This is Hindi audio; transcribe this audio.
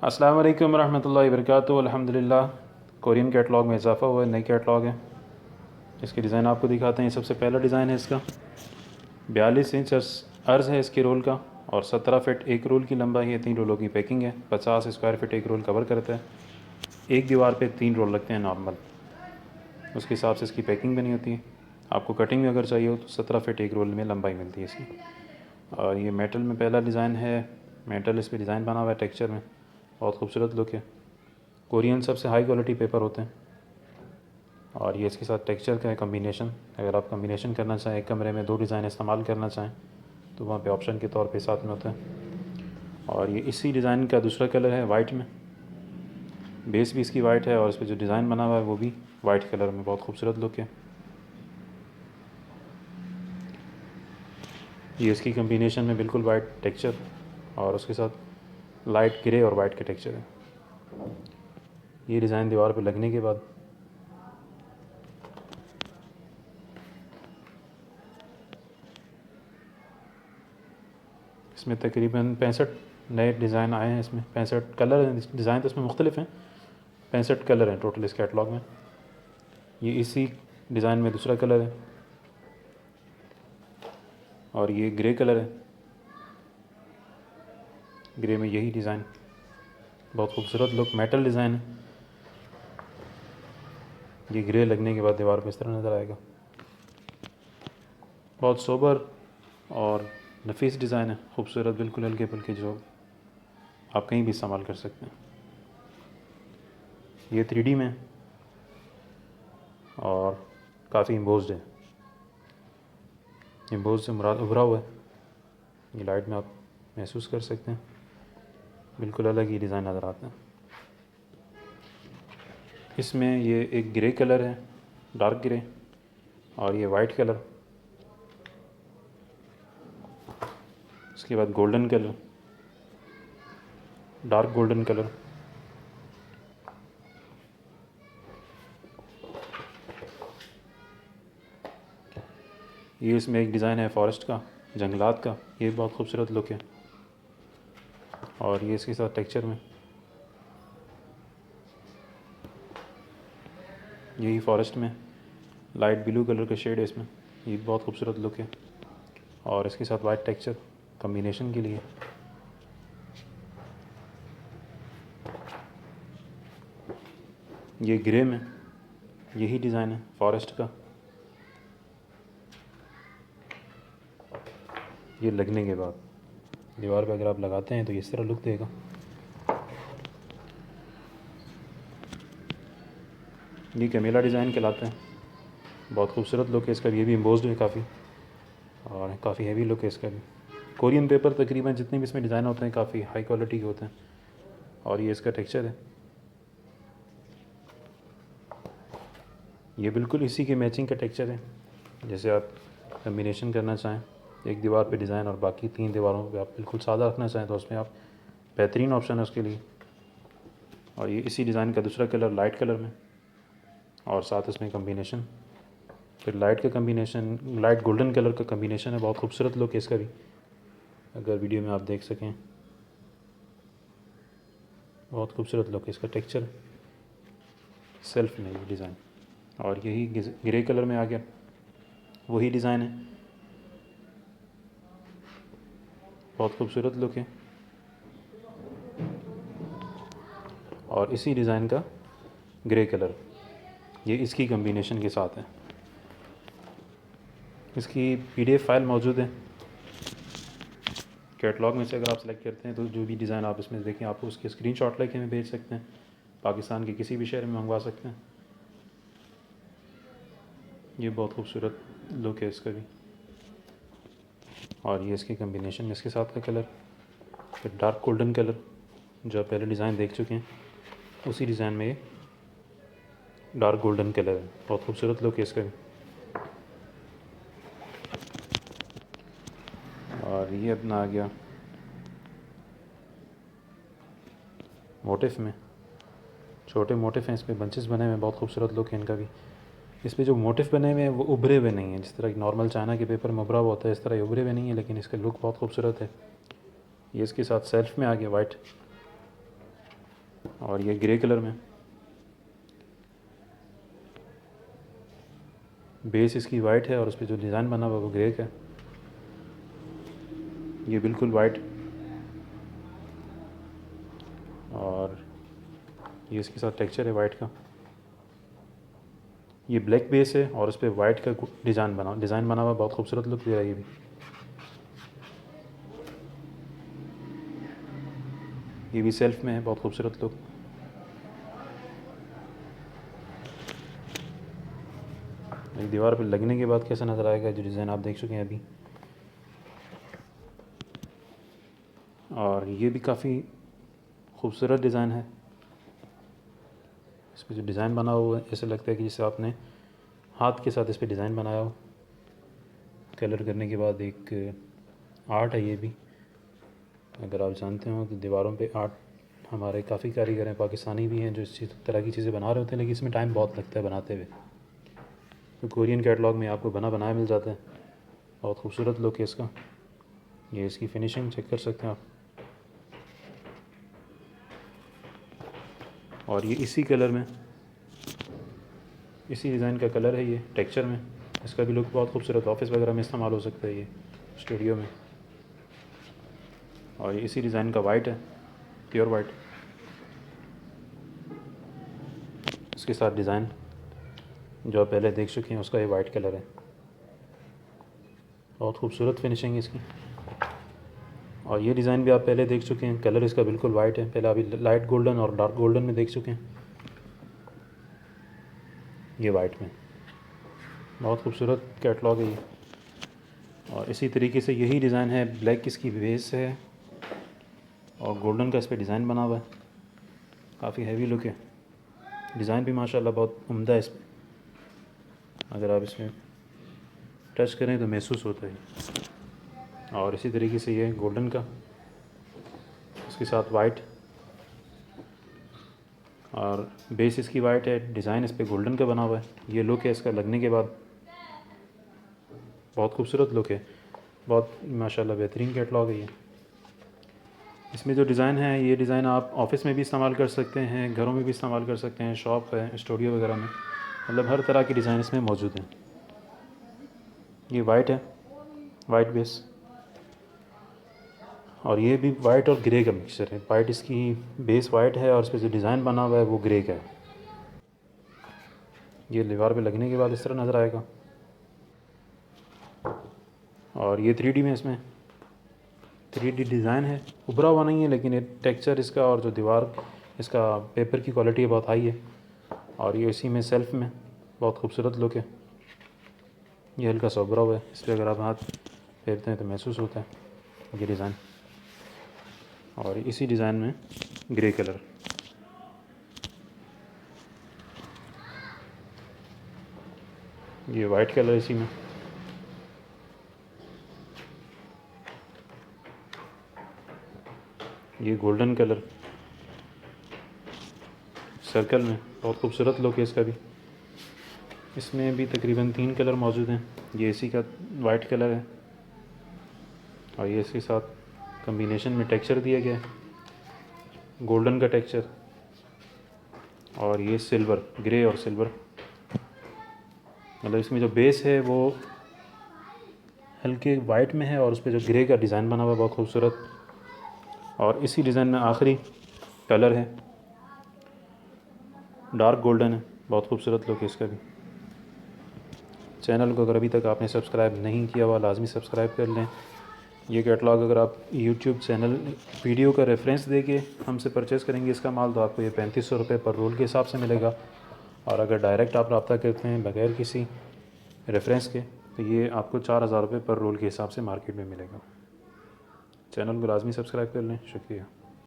अस्सलाम वालेकुम रहमतुल्लाहि वबरकातुहू। अल्हम्दुलिल्लाह कोरियन कैटलॉग में इजाफ़ा हुआ है, नई कैटलॉग है। इसके डिज़ाइन आपको दिखाते हैं। सबसे पहला डिज़ाइन है इसका 42 इंच अर्ज़ है इसके रोल का और 17 फिट एक रोल की लंबाई है। 3 रोलों की पैकिंग है। 50 स्क्वायर फिट एक रोल कवर करता है। एक दीवार पे 3 रोल लगते हैं नॉर्मल, उसके हिसाब से इसकी पैकिंग बनी होती है। आपको कटिंग में अगर चाहिए हो तो 17 फिट एक रोल में लंबाई मिलती है इसकी। और ये मेटल में पहला डिज़ाइन है। मेटल इस पर डिज़ाइन बना हुआ है टेक्सचर में, बहुत खूबसूरत लुक है। कोरियन सबसे हाई क्वालिटी पेपर होते हैं। और ये इसके साथ टेक्सचर का है कम्बिनेशन। अगर आप कम्बिनेशन करना चाहें, एक कमरे में 2 डिज़ाइन इस्तेमाल करना चाहें तो वहाँ पे ऑप्शन के तौर पे साथ में होता है। और ये इसी डिज़ाइन का दूसरा कलर है वाइट में। बेस भी इसकी वाइट है और इस पर जो डिज़ाइन बना हुआ है वो भी वाइट कलर में, बहुत खूबसूरत लुक है। ये इसकी कम्बिनेशन में बिल्कुल वाइट टेक्सचर और उसके साथ लाइट ग्रे और वाइट का टेक्सचर है। ये डिज़ाइन दीवार पे लगने के बाद इसमें तकरीबन 65 नए डिज़ाइन आए हैं। इसमें 65 कलर हैं। डिज़ाइन तो इसमें मुख्तलिफ हैं। 65 कलर हैं टोटल इस कैटलॉग में। ये इसी डिज़ाइन में दूसरा कलर है और ये ग्रे कलर है। ग्रे में यही डिज़ाइन, बहुत खूबसूरत लुक, मेटल डिज़ाइन है। ये ग्रे लगने के बाद दीवार पर इस तरह नज़र आएगा। बहुत सोबर और नफीस डिज़ाइन है, खूबसूरत, बिल्कुल हल्के फुल्के, जो आप कहीं भी इस्तेमाल कर सकते हैं। ये 3D में और काफ़ी एम्बोस्ड है। एम्बोस्ड से मुराद उभरा हुआ है। ये लाइट में आप महसूस कर सकते हैं, बिल्कुल अलग ही डिज़ाइन नज़र आता है। इसमें ये एक ग्रे कलर है, डार्क ग्रे, और ये वाइट कलर, उसके बाद golden colour, dark golden colour, ये इसमें एक डिज़ाइन है फॉरेस्ट का, जंगलात का। ये बहुत खूबसूरत लुक है। और ये इसके साथ टेक्सचर में यही फॉरेस्ट में लाइट ब्लू कलर का शेड है इसमें। ये बहुत खूबसूरत लुक है और इसके साथ वाइट टेक्सचर कम्बिनेशन के लिए। ये ग्रे में यही डिज़ाइन है फॉरेस्ट का। ये लगने के बाद दीवार पे अगर आप लगाते हैं तो इस तरह लुक देगा। ये कैमेला डिज़ाइन कहलाता है। बहुत खूबसूरत लुक है इसका भी। ये भी एम्बोस्ड है काफ़ी और काफ़ी हैवी लुक है इसका भी। कोरियन पेपर तकरीबन जितने भी इसमें डिज़ाइन होते हैं काफ़ी हाई क्वालिटी के होते हैं। और ये इसका टेक्सचर है। ये बिल्कुल इसी के मैचिंग का टेक्सचर है। जैसे आप कम्बिनेशन करना चाहें, एक दीवार पे डिज़ाइन और बाकी 3 दीवारों पे आप बिल्कुल सादा रखना चाहें तो उसमें आप बेहतरीन ऑप्शन है उसके लिए। और ये इसी डिज़ाइन का दूसरा कलर लाइट कलर में और साथ इसमें कम्बिनेशन, फिर लाइट का कम्बिनेशन, लाइट गोल्डन कलर का कम्बिनेशन है। बहुत खूबसूरत लुक है इसका भी, अगर वीडियो में आप देख सकें। बहुत खूबसूरत लुक है इसका। टेक्सचर सेल्फ में ये डिज़ाइन, और यही ग्रे कलर में आ गया, वही डिज़ाइन है। बहुत खूबसूरत लुक है। और इसी डिज़ाइन का ग्रे कलर, ये इसकी कम्बिनेशन के साथ है। इसकी PDF फाइल मौजूद है कैटलॉग में से। अगर आप सेलेक्ट करते हैं तो जो भी डिज़ाइन आप इसमें देखें, आप उसके स्क्रीनशॉट लेके हमें भेज सकते हैं। पाकिस्तान के किसी भी शहर में मंगवा सकते हैं। ये बहुत खूबसूरत लुक है इसका भी। और ये इसके कम्बिनेशन में इसके साथ का कलर, फिर डार्क गोल्डन कलर जो आप पहले डिज़ाइन देख चुके हैं, उसी डिज़ाइन में ये डार्क गोल्डन कलर है। बहुत खूबसूरत लुक है इसका भी। और ये अपना आ गया मोटिफ में। छोटे मोटिफ हैं इस पर, बंचेस बने हुए हैं। बहुत खूबसूरत लुक है इनका भी। इस पर जो मोटिफ बने हुए हैं वो उभरे हुए नहीं हैं, जिस तरह नॉर्मल चाइना के पेपर में उभरा हुआ होता है इस तरह ये उभरे हुए नहीं है, लेकिन इसका लुक बहुत खूबसूरत है। ये इसके साथ सेल्फ में आ गया वाइट। और ये ग्रे कलर में। बेस इसकी वाइट है और उस पर जो डिज़ाइन बना हुआ वो ग्रे का है। ये बिल्कुल वाइट, और ये इसके साथ टेक्सचर है वाइट का। ये ब्लैक बेस है और उस पर वाइट का डिज़ाइन बना हुआ, बहुत खूबसूरत लुक दे रहा है ये भी। ये भी सेल्फ में है, बहुत खूबसूरत लुक। एक दीवार पे लगने के बाद कैसा नज़र आएगा जो डिज़ाइन आप देख चुके हैं अभी। और ये भी काफ़ी खूबसूरत डिज़ाइन है। इस पर जो डिज़ाइन बना हुआ है ऐसा लगता है कि जैसे आपने हाथ के साथ इस पर डिज़ाइन बनाया हो। कलर करने के बाद एक आर्ट है ये भी। अगर आप जानते हो तो दीवारों पे आर्ट हमारे काफ़ी कारीगर हैं, पाकिस्तानी भी हैं, जो इस तरह की चीज़ें बना रहे होते हैं, लेकिन इसमें टाइम बहुत लगता है बनाते हुए। तो कोरियन कैटलॉग में आपको बना बनाया मिल जाता है। बहुत खूबसूरत लुक है इसका। ये इसकी फिनिशिंग चेक कर सकते हैं आप। और ये इसी कलर में, इसी डिज़ाइन का कलर है ये टेक्सचर में। इसका भी लुक बहुत खूबसूरत, ऑफिस वगैरह में इस्तेमाल हो सकता है ये, स्टूडियो में। और ये इसी डिज़ाइन का वाइट है, प्योर वाइट। इसके साथ डिज़ाइन जो आप पहले देख चुके हैं उसका ये वाइट कलर है। बहुत खूबसूरत फिनिशिंग है इसकी। और ये डिज़ाइन भी आप पहले देख चुके हैं, कलर इसका बिल्कुल वाइट है। पहले अभी लाइट गोल्डन और डार्क गोल्डन में देख चुके हैं, ये वाइट में। बहुत खूबसूरत कैटलॉग है ये। और इसी तरीके से यही डिज़ाइन है, ब्लैक इसकी बेस है और गोल्डन का इस पर डिज़ाइन बना हुआ है। काफ़ी हैवी लुक है, डिज़ाइन भी माशाल्लाह बहुत उम्दा है इस पर। अगर आप इसमें टच करें तो महसूस होता है। और इसी तरीके से ये गोल्डन का, उसके साथ वाइट, और बेस इसकी वाइट है, डिज़ाइन इस पर गोल्डन का बना हुआ है। ये लुक है इसका लगने के बाद, बहुत खूबसूरत लुक है। बहुत माशाल्लाह बेहतरीन कैटलॉग है ये। इसमें जो डिज़ाइन है, ये डिज़ाइन आप ऑफ़िस में भी इस्तेमाल कर सकते हैं, घरों में भी इस्तेमाल कर सकते हैं, शॉप है, स्टूडियो वगैरह में, मतलब हर तरह की डिज़ाइन इसमें मौजूद है। ये वाइट है, वाइट बेस, और ये भी वाइट और ग्रे का मिक्सचर है। वाइट इसकी बेस वाइट है और इस पर जो डिज़ाइन बना हुआ है वो ग्रे का है। ये दीवार पे लगने के बाद इस तरह नज़र आएगा। और ये 3D में, इसमें 3D डिज़ाइन है, उभरा हुआ नहीं है, लेकिन ये टेक्सचर इसका और जो दीवार इसका पेपर की क्वालिटी बहुत हाई है। और ये इसी में सेल्फ में बहुत खूबसूरत लुक है। ये हल्का सा उभरा हुआ है, इस पर अगर आप हाथ फेरते हैं तो महसूस होता है ये डिज़ाइन। और इसी डिज़ाइन में ग्रे कलर, ये वाइट कलर इसी में। ये गोल्डन कलर सर्कल में, बहुत खूबसूरत लुक है इसका भी। इसमें भी तकरीबन 3 कलर मौजूद हैं। ये इसी का वाइट कलर है और ये इसके साथ कम्बिनेशन में टेक्सचर दिया गया है, गोल्डन का टेक्सचर। और ये सिल्वर, ग्रे और सिल्वर, मतलब इसमें जो बेस है वो हल्के वाइट में है और उस पर जो ग्रे का डिज़ाइन बना हुआ है बहुत खूबसूरत। और इसी डिज़ाइन में आखिरी कलर है डार्क गोल्डन है, बहुत खूबसूरत लुक है इसका भी। चैनल को अगर अभी तक आपने सब्सक्राइब नहीं किया हुआ लाजमी सब्सक्राइब कर लें। ये कैटलॉग अगर आप यूट्यूब चैनल वीडियो का रेफरेंस दे के हमसे परचेज़ करेंगे इसका माल, तो आपको ये 3500 रुपये पर रोल के हिसाब से मिलेगा। और अगर डायरेक्ट आप रब्ता करते हैं बगैर किसी रेफरेंस के, तो ये आपको 4000 रुपये पर रोल के हिसाब से मार्केट में मिलेगा। चैनल को लाजमी सब्सक्राइब कर लें। शुक्रिया।